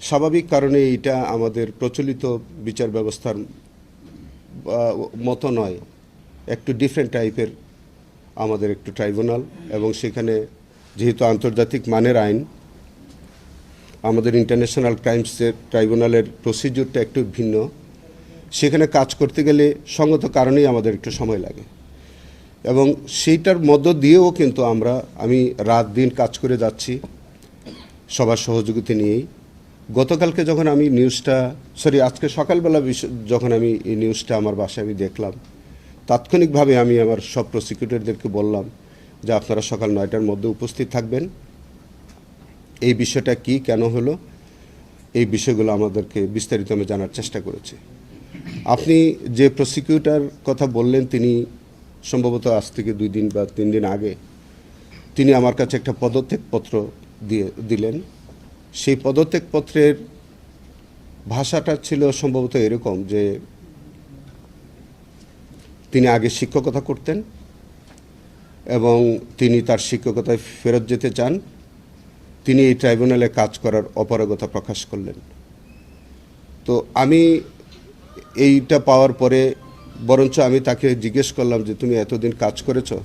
স্বাভাবিক কারণে এটা আমাদের প্রচলিত বিচার ব্যবস্থার মতো নয়, একটু ডিফারেন্ট টাইপের আমাদের একটু ট্রাইব্যুনাল, এবং সেখানে যেহেতু আন্তর্জাতিক মানের আইন, আমাদের ইন্টারন্যাশনাল ক্রাইমসের ট্রাইব্যুনালের প্রসিডিউরটা একটু ভিন্ন। সেখানে কাজ করতে গেলে সঙ্গত কারণেই আমাদের একটু সময় লাগে, এবং সেইটার মধ্য দিয়েও কিন্তু আমি রাত দিন কাজ করে যাচ্ছি সবার সহযোগিতা নিয়েই। গতকালকে যখন আমি আজকে সকালবেলা যখন আমি এই নিউজটা আমার বাসায় আমি দেখলাম, তাৎক্ষণিকভাবে আমি আমার সব প্রসিকিউটরদেরকে বললাম যে আপনারা সকাল 9টার মধ্যে উপস্থিত থাকবেন। এই বিষয়টা কি, কেন হলো, এই বিষয়গুলো আমাদেরকে বিস্তারিত আমি জানার চেষ্টা করেছি। আপনি যে প্রসিকিউটর কথা বললেন, তিনি সম্ভবত আজ থেকে 2 দিন বা 3 দিন আগে তিনি আমার কাছে একটা পদত্যাগপত্র দিলেন। সেই পদত্যাগপত্রের ভাষাটা ছিল সম্ভবত এরকম যে তিনি আগে শিক্ষকতা করতেন এবং তিনি তার শিক্ষকতায় ফেরত যেতে চান। তিনি এই ট্রাইব্যুনালে কাজ করার অপারগতা প্রকাশ করলেন। তো আমি এইটা পাওয়ার পরে বরঞ্চ আমি তাকে জিজ্ঞেস করলাম যে তুমি এতদিন কাজ করেছো,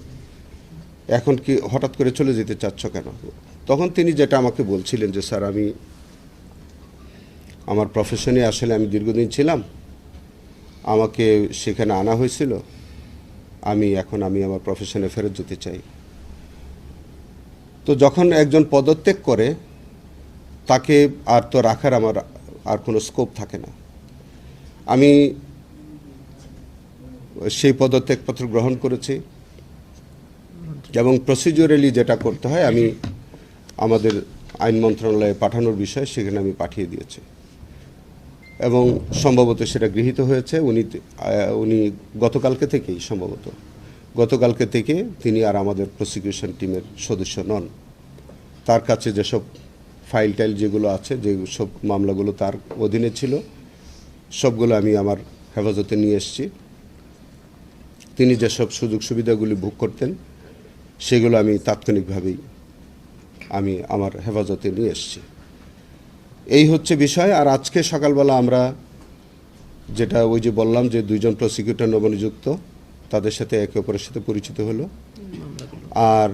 এখন কি হঠাৎ করে চলে যেতে চাচ্ছ কেন? তখন তিনি যেটা আমাকে বলছিলেন যে স্যার, আমার প্রফেশনে আসলে আমি দীর্ঘদিন ছিলাম, আমাকে সেখানে আনা হয়েছিল, আমি আমার প্রফেশনে ফেরত যেতে চাই। তো যখন একজন পদত্যাগ করে, তাকে আর তো রাখার আমার আর কোনো স্কোপ থাকে না। আমি সেই পদত্যাগপত্র গ্রহণ করেছি এবং প্রসিডিউরালি যেটা করতে হয় আমি আমাদের আইন মন্ত্রণালয়ে পাঠানোর বিষয় সেখানে আমি পাঠিয়ে দিয়েছি এবং সম্ভবত সেটা গৃহীত হয়েছে। উনি গতকালকে থেকে তিনি আর আমাদের প্রসিকিউশন টিমের সদস্য নন। তার কাছে যেসব ফাইল টাইল যেগুলো আছে, যে সব মামলাগুলো তার অধীনে ছিল, সবগুলো আমি আমার হেফাজতে নিয়ে এসেছি। তিনি যেসব সুযোগ সুবিধাগুলি ভোগ করতেন সেগুলো আমি তাৎক্ষণিকভাবেই আমার হেফাজতে নিয়ে এসেছি। এই হচ্ছে বিষয়। আর আজকে সকালবেলা আমরা যেটা ওই যে বললাম যে 2 জন প্রসিকিউটর নবনিযুক্ত, তাদের সাথে একে অপরের সাথে পরিচিত হলো। আর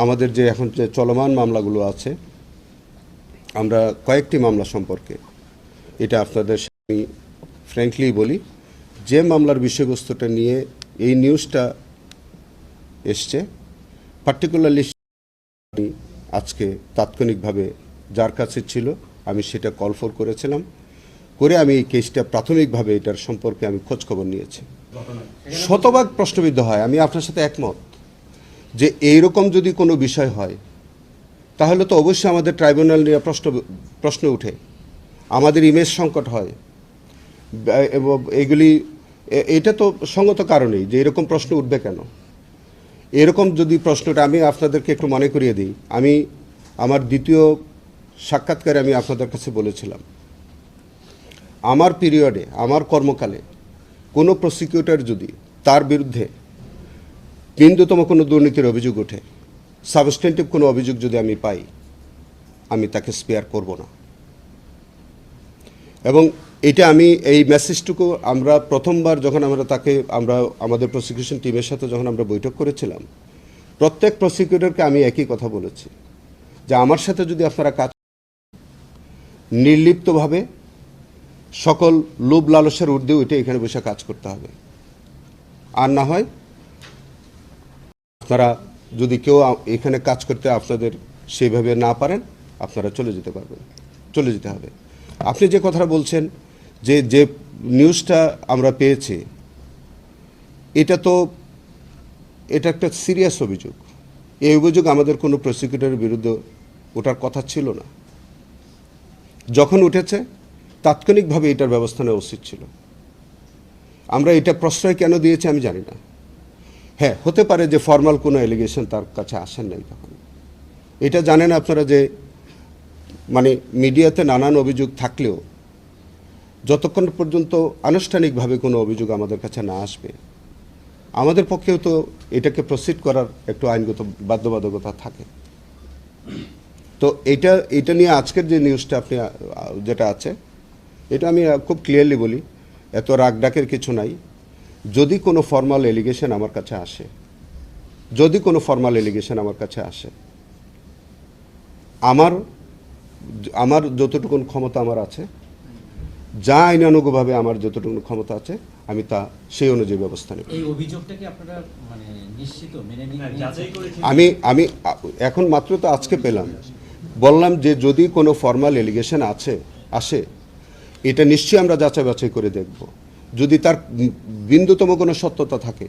আমাদের যে এখন যে চলমান মামলাগুলো আছে, আমরা কয়েকটি মামলা সম্পর্কে এটা আপনাদের আমি ফ্র্যাঙ্কলি বলি, যে মামলার বিষয়বস্তুটা নিয়ে এই নিউজটা এসছে, পার্টিকুলারলি আজকে তাৎক্ষণিকভাবে যার কাছে ছিল আমি সেটা কল ফর করেছিলাম, করে আমি এই কেসটা প্রাথমিকভাবে এটার সম্পর্কে আমি খোঁজখবর নিয়েছি। শতভাগ প্রশ্নবিদ্ধ হয়, আমি আপনার সাথে একমত যে এইরকম যদি কোনো বিষয় হয় তাহলে তো অবশ্যই আমাদের ট্রাইব্যুনাল নিয়ে প্রশ্ন উঠে, আমাদের ইমেজ সংকট হয় এবং এটা তো সঙ্গত কারণেই যে এরকম প্রশ্ন উঠবে কেন। এরকম যদি প্রশ্নটা আমি আপনাদেরকে একটু মনে করিয়ে দিই, আমি আমার দ্বিতীয় সাক্ষাৎকারে আমি আপনাদের কাছে বলেছিলাম, আমার পিরিয়ডে, আমার কর্মকালে কোনো প্রসিকিউটর যদি তার বিরুদ্ধে বিন্দুতম কোনো দুর্নীতির অভিযোগ ওঠে, সাবস্টেন্টিভ কোনো অভিযোগ যদি আমি পাই, আমি তাকে স্পেয়ার করব না। এবং এটা আমি এই মেসেজটুকু আমরা প্রথমবার যখন আমাদের প্রসিকিউশন টিমের সাথে যখন আমরা বৈঠক করেছিলাম, প্রত্যেক প্রসিকিউটরকে আমি একই কথা বলেছি যে আমার সাথে যদি আপনারা কাজ নির্লিপ্তভাবে সকল লোভ লালসের ঊর্ধ্বে উঠে এখানে বসে কাজ করতে হবে, আর না হয় আপনারা যদি কেউ এখানে কাজ করতে আপনাদের সেইভাবে না পারেন, আপনারা চলে যেতে হবে। আপনি যে কথাটা বলছেন যে নিউজটা আমরা পেয়েছি, এটা একটা সিরিয়াস অভিযোগ। এই অভিযোগ আমাদের কোনো প্রসিকিউটরের বিরুদ্ধে ওঠার কথা ছিল না। যখন উঠেছে তাৎক্ষণিকভাবে এটার ব্যবস্থা নেওয়া উচিত ছিল। আমরা এটা প্রশ্রয় কেন দিয়েছি আমি জানি না। হ্যাঁ, হতে পারে যে ফর্মাল কোনো অ্যালিগেশন তার কাছে আসেন নাই তখন। এটা জানেন আপনারা যে মিডিয়াতে নানান অভিযোগ থাকলেও যতক্ষণ পর্যন্ত আনুষ্ঠানিকভাবে কোনো অভিযোগ আমাদের কাছে না আসবে, আমাদের পক্ষেও তো এটাকে প্রসিড করার একটু আইনগত বাধ্যবাধকতা থাকে। তো এটা নিয়ে আজকের যে নিউজটা আপনি যেটা আছে এটা আমি খুব ক্লিয়ারলি বলি, এত রাগ ডাকের কিছু নাই। যদি কোনো ফর্মাল এলিগেশন আমার কাছে আসে, আমার যতটুকুন ক্ষমতা আমার আছে, যা আইনানুগভাবে আমার যতটুকু ক্ষমতা আছে, আমি তা সেই অনুযায়ী ব্যবস্থা নেব। এই অভিযোগটা কি আপনারা মানে নিশ্চিত মেনে নিয়েছেন? আমি এখন মাত্র তো আজকে পেলাম, বললাম যে যদি কোনো ফর্মাল এলিগেশন আসে এটা নিশ্চয়ই আমরা যাচাই বাছাই করে দেখব। যদি তার বিন্দুতম কোনো সত্যতা থাকে,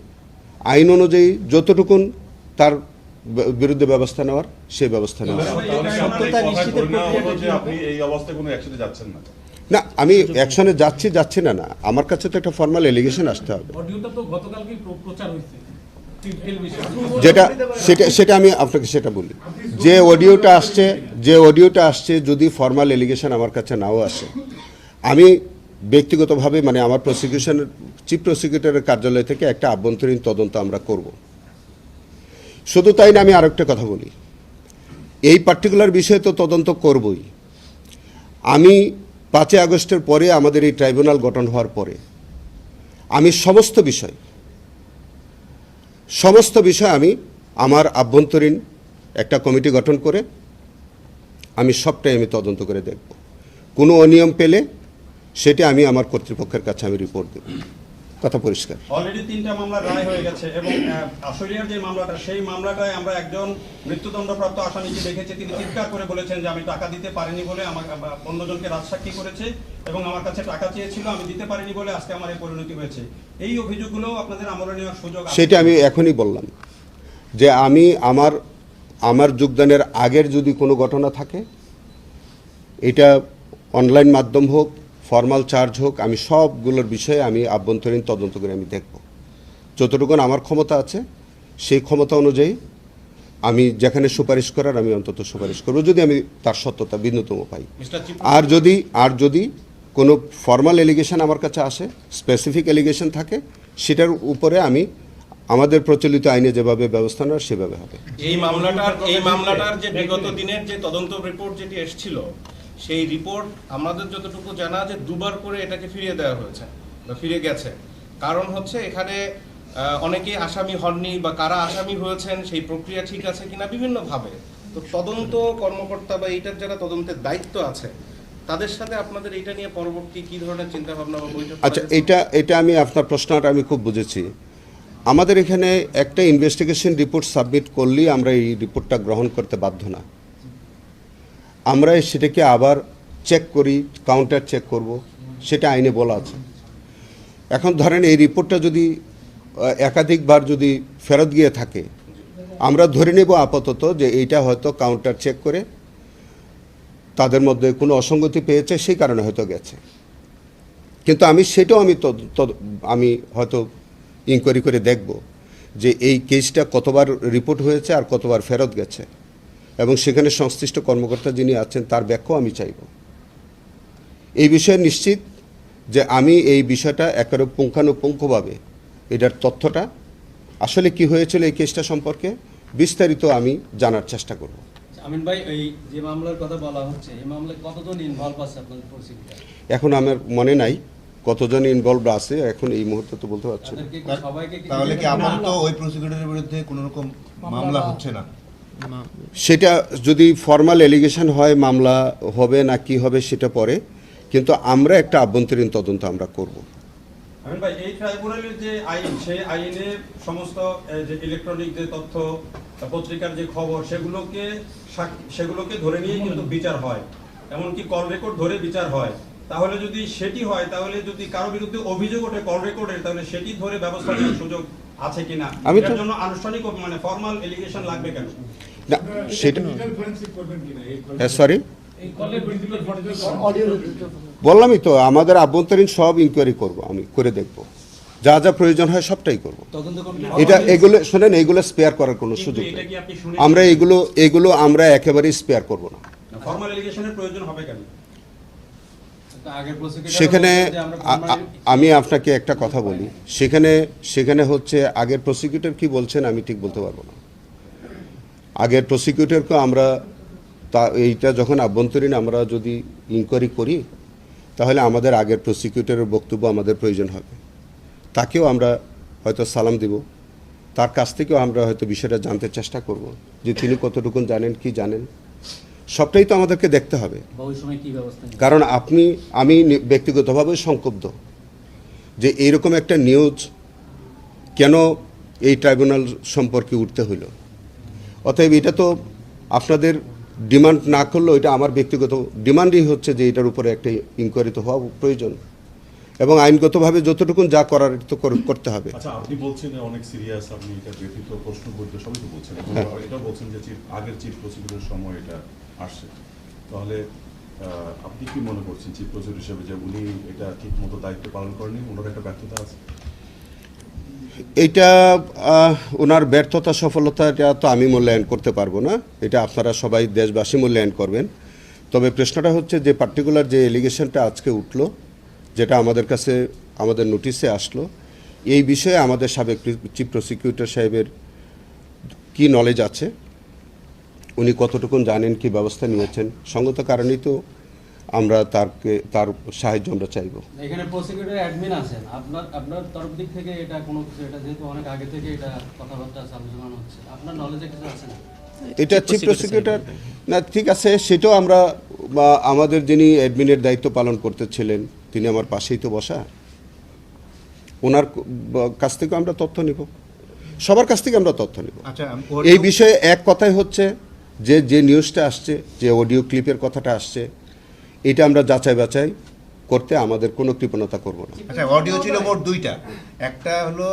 আইন অনুযায়ী যতটুকুন তার বিরুদ্ধে ব্যবস্থা নেওয়ার সেই ব্যবস্থা নেওয়া। না, আমি অ্যাকশনে যাচ্ছি না। আমার কাছে তো একটা ফর্মাল এলিগেশন আসতে হবে, সেটা আমি আপনাকে সেটা বলি। যে অডিওটা আসছে যদি ফর্মাল এলিগেশন আমার কাছে নাও আসে, আমি ব্যক্তিগতভাবে মানে আমার চিফ প্রসিকিউটরের কার্যালয় থেকে একটা আভ্যন্তরীণ তদন্ত আমরা করব। শুধু তাই না, আমি আরেকটা কথা বলি, এই পার্টিকুলার বিষয়ে তো তদন্ত করবই। আমি 5 আগস্টের পরে আমাদের এই ট্রাইব্যুনাল গঠন হওয়ার পরে আমি সমস্ত বিষয় আমি আমার আভ্যন্তরীণ একটা কমিটি গঠন করে আমি সবটাই আমি তদন্ত করে দেখব। কোনো অনিয়ম পেলে সেটা আমি আমার কর্তৃপক্ষের কাছে আমি রিপোর্ট দেব। কথা পরিষ্কার। অলরেডি 3টা মামলা রায় হয়ে গেছে এবং আশুলিয়ার যে মামলাটা, সেই মামলাটায় আমরা একজন মৃত্যুদণ্ডপ্রাপ্ত আসামিকে দেখেছি, তিনি চিৎকার করে বলেছেন যে আমি টাকা দিতে পারিনি বলে আমার অন্যজনকে রাজসাক্ষী করেছে এবং আমার কাছে টাকা চেয়েছিল, আমি দিতে পারিনি বলে আজকে আমার এই পরিণতি হয়েছে। এই অভিযোগগুলো আপনাদের আমলে নেওয়ার সুযোগ আছে? সেটা আমি এখনই বললাম যে আমি আমার যোগদানের আগের যদি কোনো ঘটনা থাকে, এটা অনলাইন মাধ্যম হোক, ফর্মাল চার্জ হোক, আমি সবগুলোর বিষয়ে আমি আভ্যন্তরীণ তদন্ত করে আমি দেখব। যতটুকু আমার ক্ষমতা আছে সেই ক্ষমতা অনুযায়ী আমি যেখানে সুপারিশ করার আমি অন্তত সুপারিশ করব, যদি আমি তার সত্যতা বিন্দুতম পাই। আর যদি কোনো ফর্মাল এলিগেশন আমার কাছে আসে, স্পেসিফিক এলিগেশন থাকে, সেটার উপরে আমি আমাদের প্রচলিত আইনে যেভাবে ব্যবস্থা নেওয়ার সেভাবে হবে। এই মামলাটার যে বিগত দিনের যে তদন্ত রিপোর্ট যেটি এসেছিল, সেই রিপোর্ট আমাদের যতটুকু জানা যে 2বার করে এটাকে ফিরিয়ে দেওয়া হয়েছে বা ফিরে গেছে। কারণ হচ্ছে এখানে অনেকেই আসামি হননি বা কারা আসামি হয়েছেন সেই প্রক্রিয়া ঠিক আছে কিনা বিভিন্নভাবে। তো তদন্ত কর্মকর্তা বা এইটার যারা তদন্তের দায়িত্ব আছে তাদের সাথে আপনাদের এটা নিয়ে পরবর্তী কি ধরনের চিন্তা ভাবনা বা বৈঠক? আচ্ছা, এটা আমি আপনার প্রশ্নটা আমি খুব বুঝেছি। আমাদের এখানে একটা ইনভেস্টিগেশন রিপোর্ট সাবমিট করলেই আমরা এই রিপোর্টটা গ্রহণ করতে বাধ্য না। আমরা সেটাকে আবার চেক করি, কাউন্টার চেক করব, সেটা আইনে বলা আছে। এখন ধরেন এই রিপোর্টটা যদি একাধিকবার যদি ফেরত গিয়ে থাকে, আমরা ধরে নেব আপাতত যে এইটা হয়তো কাউন্টার চেক করে তাদের মধ্যে কোনো অসঙ্গতি পেয়েছে, সেই কারণে হয়তো গেছে। কিন্তু সেটাও আমি হয়তো ইনকোয়ারি করে দেখব যে এই কেসটা কতবার রিপোর্ট হয়েছে আর কতবার ফেরত গেছে, এবং সেখানে সংশ্লিষ্ট কর্মকর্তা যিনি আছেন তার ব্যাখ্যাও আমি চাইব। এই বিষয়ে নিশ্চিত যে আমি এই বিষয়টা একেবারে পুঙ্খানুপুঙ্খভাবে এটার তথ্যটা আসলে কি হয়েছিল এই কেসটা সম্পর্কে বিস্তারিত আমি জানার চেষ্টা করব। আমিন ভাই, এই যে মামলার কথা বলা হচ্ছে, এই মামলায় কতজন ইনভলভ আছে আপনাদের প্রসিকিউটর? এখন আমার মনে নাই কতজন ইনভলভ আছে, এখন এই মুহূর্তে তো বলতে পারছি না। তাহলে কি আপাতত ওই প্রসিকিউটরের বিরুদ্ধে কোনো রকম মামলা হচ্ছে না? সেটা যদি ফর্মাল এলিগেশন হয় মামলা হবে না কি হবে সেটা পরে, কিন্তু আমরা একটা আভ্যন্তরীণ তদন্ত আমরা করব। আমিন ভাই, এই ট্রাইব্যুনালের যে আইন, সেই আইনে সমস্ত যে ইলেকট্রনিক যে তথ্য, পত্রিকার যে খবর, সেগুলোকে ধরে নিয়ে কিন্তু বিচার হয়, এমনকি কল রেকর্ড ধরে বিচার হয়। তাহলে যদি সেটি হয়, তাহলে যদি কারো বিরুদ্ধে অভিযোগ ওঠে কল রেকর্ডের, তাহলে সেটি ধরে ব্যবস্থা নেওয়ার সুযোগ আছে কিনা? এর জন্য আনুষ্ঠানিক মানে ফর্মাল এলিগেশন লাগবে কেন? না, সেটা সরি বললামই তো, আমাদের আভ্যন্তরীণ সব ইনকোয়ারি করব, আমি করে দেখব, যা যা প্রয়োজন হয় সবটাই করব। এগুলো শোনেন, এগুলো স্পেয়ার করার কোনো সুযোগ নেই। আমরা এগুলো আমরা একেবারেই স্পেয়ার করব না। ফর্মাল এলিগেশনের প্রয়োজন হবে কেন? সেখানে আমি আপনাকে একটা কথা বলি, সেখানে হচ্ছে আগের প্রসিকিউটর কি বলছেন আমি ঠিক বলতে পারবো না। আগের প্রসিকিউটরকে আমরা তা এইটা যখন আভ্যন্তরীণ আমরা যদি ইনকোয়ারি করি তাহলে আমাদের আগের প্রসিকিউটরের বক্তব্য আমাদের প্রয়োজন হবে, তাকেও আমরা হয়তো সালাম দিব, তার কাছ থেকেও আমরা হয়তো বিষয়টা জানতে চেষ্টা করব যে তিনি কতটুকু জানেন কি জানেন, সবটাই তো আমাদেরকে দেখতে হবে। বা ওই সময় কি ব্যবস্থা নিয়েছে? কারণ আমি ব্যক্তিগতভাবে সংক্ষুব্ধ যে এইরকম একটা নিউজ কেন এই ট্রাইব্যুনাল সম্পর্কে উঠতে হইল। অতএব এটা তো আপনাদের ডিমান্ড না করলেও এটা আমার ব্যক্তিগত ডিমান্ডই হচ্ছে যে এটার উপরে একটা ইনকোয়ারি তো হওয়া প্রয়োজন এবং আইনগতভাবে যতটুকু যা করার তো করতে হবে। আচ্ছা, আপনি বলছেন যে অনেক সিরিয়াস, আপনি এটা ব্যতীত প্রশ্ন করতে সবই তো বলছেন, হ্যাঁ। এটা বলছেন যে আগের চিফ প্রসিকিউটরের সময় এটা আসছে, তাহলে আপনি কি মনে করছেন চিফ প্রসিকিউটর হিসেবে যে উনি এটা ঠিক মতো দায়িত্ব পালন করেনি, ওনার একটা ব্যর্থতা আছে? এইটা ওনার ব্যর্থতা সফলতা এটা তো আমি মূল্যায়ন করতে পারবো না, এটা আপনারা সবাই দেশবাসী মূল্যায়ন করবেন। তবে প্রশ্নটা হচ্ছে যে পার্টিকুলার যে এলিগেশনটা আজকে উঠলো, যেটা আমাদের কাছে আমাদের নোটিশে আসলো, এই বিষয়ে আমাদের সাবেক চিফ প্রসিকিউটর সাহেবের কি নলেজ আছে, উনি কতটুকু জানেন, কি ব্যবস্থা নিয়েছেন, সঙ্গত কারণেই তো আমরা তার সাহায্য আমরা চাইব। এখানে প্রসিকিউটর অ্যাডমিন আছেন, আপনার তরফ দিক থেকে এটা কোনো কিছু, এটা যেহেতু অনেক আগে থেকে এটা কথাবার্তা আলোচনা হচ্ছে, আপনার নলেজে কিছু আছে না? এটা চিফ প্রসিকিউটর না, ঠিক আছে, সেটাও আমরা আমাদের যিনি অ্যাডমিনের দায়িত্ব পালন করতেছিলেন তিনি আমার পাশেই তো বসা, ওনার কাছ থেকে আমরা তথ্য নিব, সবার কাছ থেকে আমরা তথ্য নিব। আচ্ছা, এই বিষয়ে এক কথাই হচ্ছে যে নিউজটা আসছে, যে অডিও ক্লিপের কথাটা আসছে, এটা আমরা যাচাই বাছাই করতে আমাদের কোনো কৃপণতা করব না। আচ্ছা, অডিও ছিল মোট দুইটা, একটা হলো